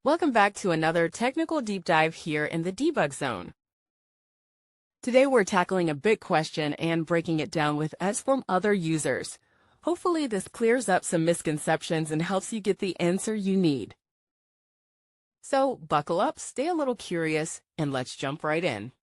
Welcome back to another technical deep dive here in the debug zone. Today we're tackling a big question and breaking it down with us from other users. Hopefully this clears up some misconceptions and helps you get the answer you need. So buckle up, stay a little curious, and let's jump right in.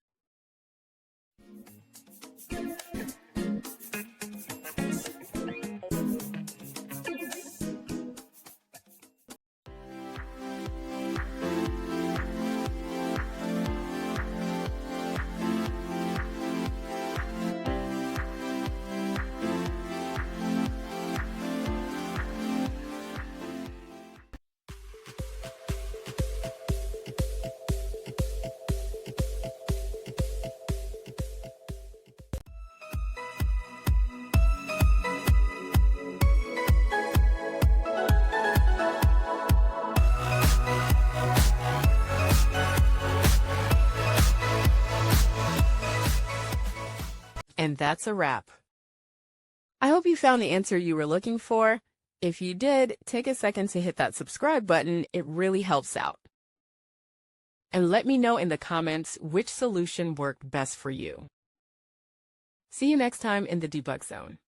And that's a wrap. I hope you found the answer you were looking for. If you did, take a second to hit that subscribe button. It really helps out. And let me know in the comments which solution worked best for you. See you next time in the debug zone.